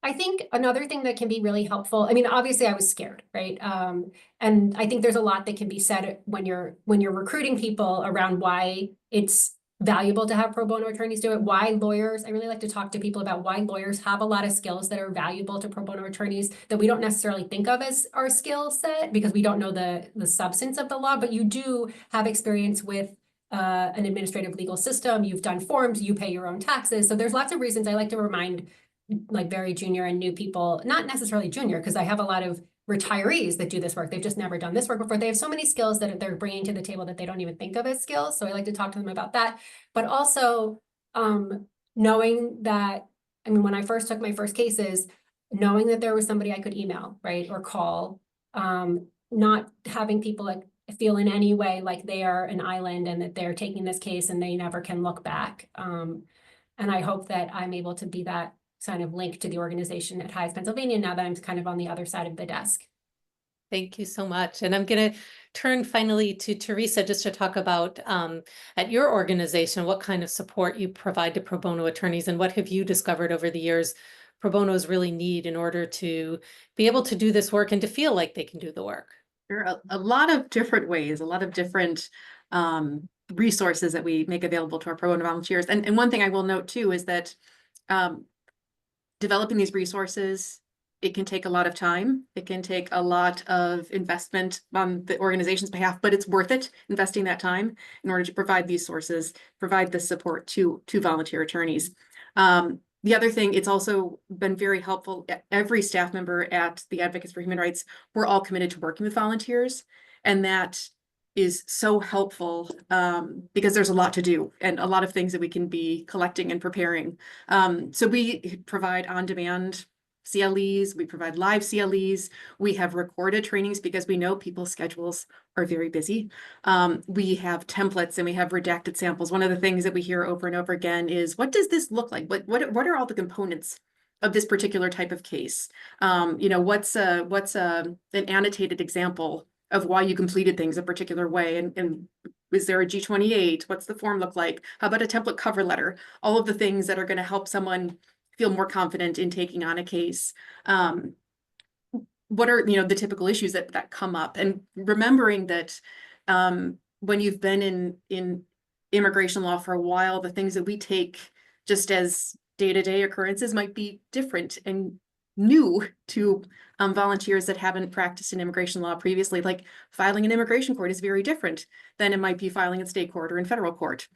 I think another thing that can be really helpful, I mean, obviously I was scared, right? And I think there's a lot that can be said when you're recruiting people around why it's valuable to have pro bono attorneys do it, why lawyers, I really like to talk to people about why lawyers have a lot of skills that are valuable to pro bono attorneys that we don't necessarily think of as our skill set because we don't know the substance of the law, but you do have experience with an administrative legal system, you've done forms, you pay your own taxes. So there's lots of reasons I like to remind like very junior and new people, not necessarily junior, because I have a lot of retirees that do this work. They've just never done this work before. They have so many skills that they're bringing to the table that they don't even think of as skills. So I like to talk to them about that. But also knowing that, I mean, when I first took my first cases, knowing that there was somebody I could email, right, or call, not having people like feel in any way like they are an island and that they're taking this case and they never can look back. And I hope that I'm able to be that kind of link to the organization at HIAS Pennsylvania now that I'm kind of on the other side of the desk. Thank you so much. And I'm going to turn finally to Theresa just to talk about at your organization, what kind of support you provide to pro bono attorneys and what have you discovered over the years pro bonos really need in order to be able to do this work and to feel like they can do the work. There are a lot of different ways, a lot of different resources that we make available to our pro bono volunteers. And one thing I will note too is that developing these resources, it can take a lot of time. It can take a lot of investment on the organization's behalf, but it's worth it investing that time in order to provide these sources, provide the support to volunteer attorneys. The other thing, it's also been very helpful. Every staff member at the Advocates for Human Rights, we're all committed to working with volunteers, and that is so helpful because there's a lot to do and a lot of things that we can be collecting and preparing. So we provide on-demand CLEs, we provide live CLEs, we have recorded trainings because we know people's schedules are very busy. We have templates and we have redacted samples. One of the things that we hear over and over again is, what does this look like? What are all the components of this particular type of case? You know, what's an annotated example of why you completed things a particular way, and is there a G28? What's the form look like? How about a template cover letter? All of the things that are going to help someone feel more confident in taking on a case. What are, you know, the typical issues that come up, and remembering that when you've been in immigration law for a while, the things that we take just as day-to-day occurrences might be different and new to volunteers that haven't practiced in immigration law previously. Like filing in immigration court is very different than it might be filing in state court or in federal court.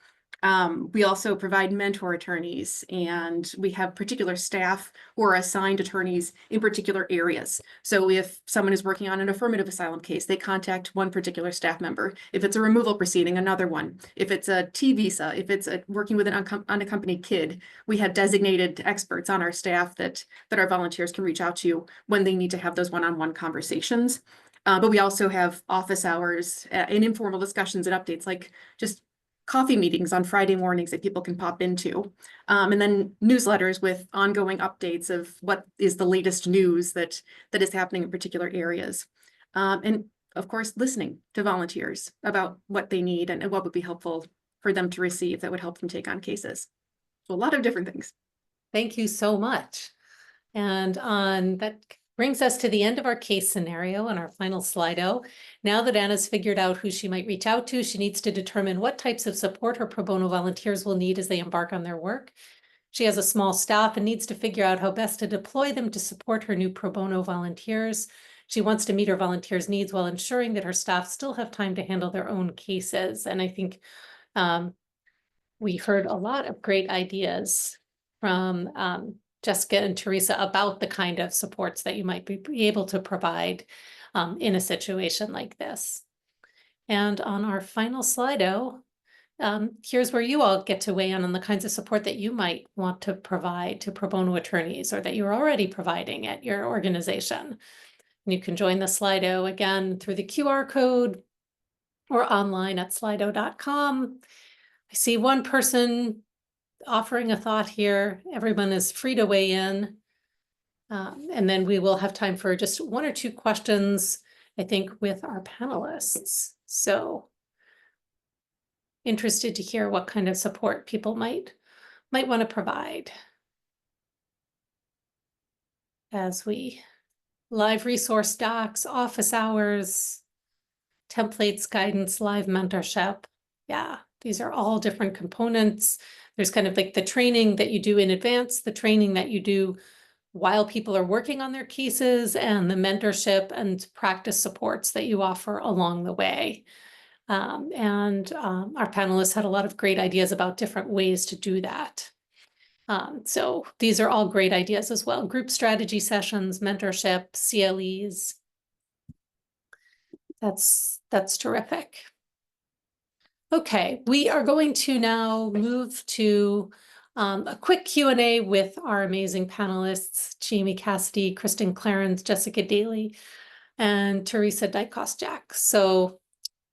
We also provide mentor attorneys, and we have particular staff who are assigned attorneys in particular areas. So if someone is working on an affirmative asylum case, they contact one particular staff member. If it's a removal proceeding, another one. If it's a T visa, if it's working with an unaccompanied kid, we have designated experts on our staff that our volunteers can reach out to when they need to have those one-on-one conversations. But we also have office hours and informal discussions and updates, like just coffee meetings on Friday mornings that people can pop into, and then newsletters with ongoing updates of what is the latest news that is happening in particular areas. And of course, listening to volunteers about what they need and what would be helpful for them to receive that would help them take on cases. So a lot of different things. Thank you so much. And that brings us to the end of our case scenario and our final Slido. Now that Anna's figured out who she might reach out to, she needs to determine what types of support her pro bono volunteers will need as they embark on their work. She has a small staff and needs to figure out how best to deploy them to support her new pro bono volunteers. She wants to meet her volunteers' needs while ensuring that her staff still have time to handle their own cases. And I think we heard a lot of great ideas from Jessica and Theresa about the kind of supports that you might be able to provide in a situation like this. And on our final Slido, here's where you all get to weigh in on the kinds of support that you might want to provide to pro bono attorneys or that you're already providing at your organization. And you can join the Slido again through the QR code or online at slido.com. I see one person offering a thought here. Everyone is free to weigh in. And then we will have time for just one or two questions, I think, with our panelists. So interested to hear what kind of support people might want to provide as we live resource docs, office hours, templates, guidance, live mentorship. Yeah, these are all different components. There's kind of like the training that you do in advance, the training that you do while people are working on their cases, and the mentorship and practice supports that you offer along the way. Our panelists had a lot of great ideas about different ways to do that. So these are all great ideas as well. Group strategy sessions, mentorship, CLEs. That's terrific. Okay, we are going to now move to a quick Q&A with our amazing panelists, Jayme, Cassidy, Kristin, Clarens, Jessica Daly, and Theresa Dykoschak. So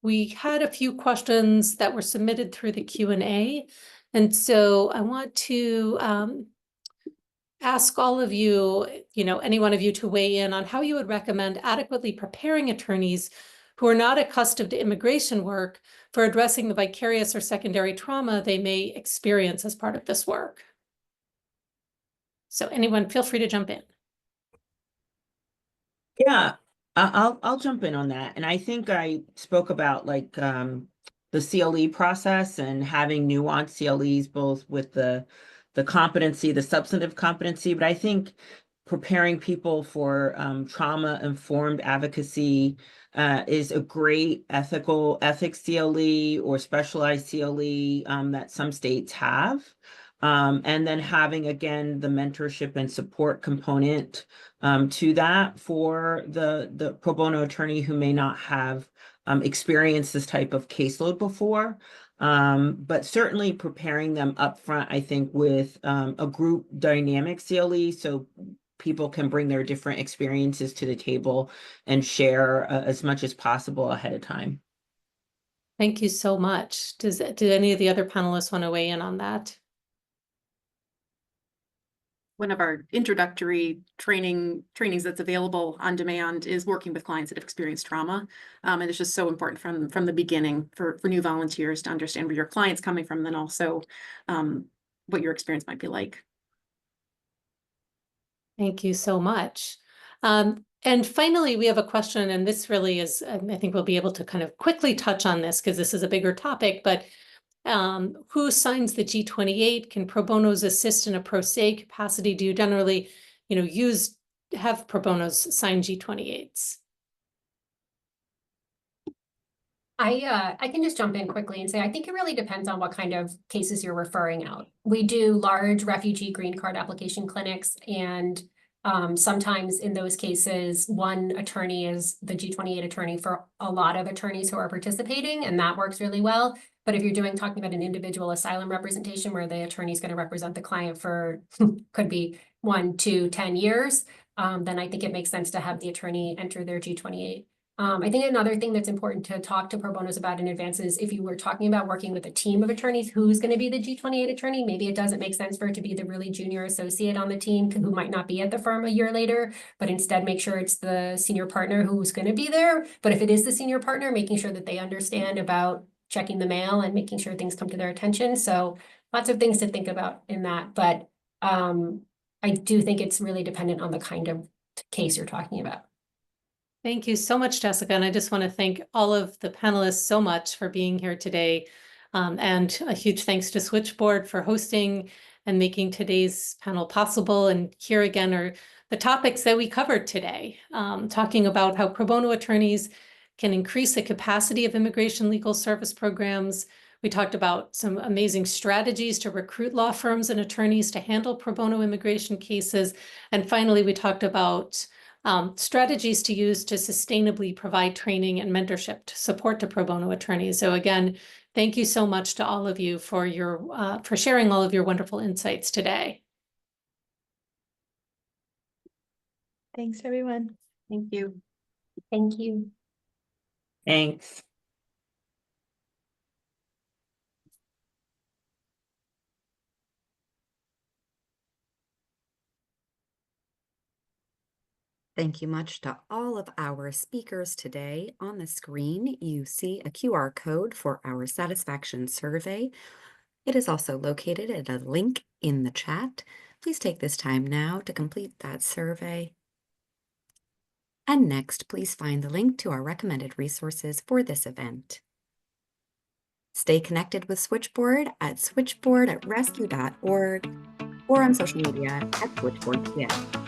we had a few questions that were submitted through the Q&A. And so I want to ask all of you, any one of you to weigh in on how you would recommend adequately preparing attorneys who are not accustomed to immigration work for addressing the vicarious or secondary trauma they may experience as part of this work. So anyone, feel free to jump in. Yeah, I'll jump in on that. And I think I spoke about like the CLE process and having nuanced CLEs, both with the competency, the substantive competency, but I think preparing people for trauma-informed advocacy is a great ethics CLE or specialized CLE that some states have. And then having, again, the mentorship and support component to that for the pro bono attorney who may not have experienced this type of caseload before. But certainly preparing them upfront, I think, with a group dynamic CLE, so people can bring their different experiences to the table and share as much as possible ahead of time. Thank you so much. Do any of the other panelists want to weigh in on that? One of our introductory trainings that's available on demand is working with clients that have experienced trauma. And it's just so important from the beginning for new volunteers to understand where your client's coming from, and then also what your experience might be like. Thank you so much. And finally, we have a question, and this really is, I think we'll be able to kind of quickly touch on this because this is a bigger topic, but who signs the G28? Can pro bonos assist in a pro se capacity? Do you generally, have pro bonos sign G28s? I can just jump in quickly and say, I think it really depends on what kind of cases you're referring out. We do large refugee green card application clinics, and sometimes in those cases, one attorney is the G28 attorney for a lot of attorneys who are participating, and that works really well. But if you're talking about an individual asylum representation where the attorney is going to represent the client for could be 1, 2, 10 years, then I think it makes sense to have the attorney enter their G28. I think another thing that's important to talk to pro bonos about in advance is if you were talking about working with a team of attorneys, who's going to be the G28 attorney? Maybe it doesn't make sense for it to be the really junior associate on the team who might not be at the firm a year later, but instead make sure it's the senior partner who's going to be there. But if it is the senior partner, making sure that they understand about checking the mail and making sure things come to their attention. So lots of things to think about in that. But I do think it's really dependent on the kind of case you're talking about. Thank you so much, Jessica. And I just want to thank all of the panelists so much for being here today. And a huge thanks to Switchboard for hosting and making today's panel possible. And here again are the topics that we covered today, talking about how pro bono attorneys can increase the capacity of immigration legal service programs. We talked about some amazing strategies to recruit law firms and attorneys to handle pro bono immigration cases. And finally, we talked about strategies to use to sustainably provide training and mentorship to support to pro bono attorneys. So again, thank you so much to all of you for for sharing all of your wonderful insights today. Thanks, everyone. Thank you. Thank you. Thanks. Thank you much to all of our speakers today. On the screen, you see a QR code for our satisfaction survey. It is also located at a link in the chat. Please take this time now to complete that survey. And next, please find the link to our recommended resources for this event. Stay connected with Switchboard at switchboard@rescue.org or on social media at SwitchboardPA.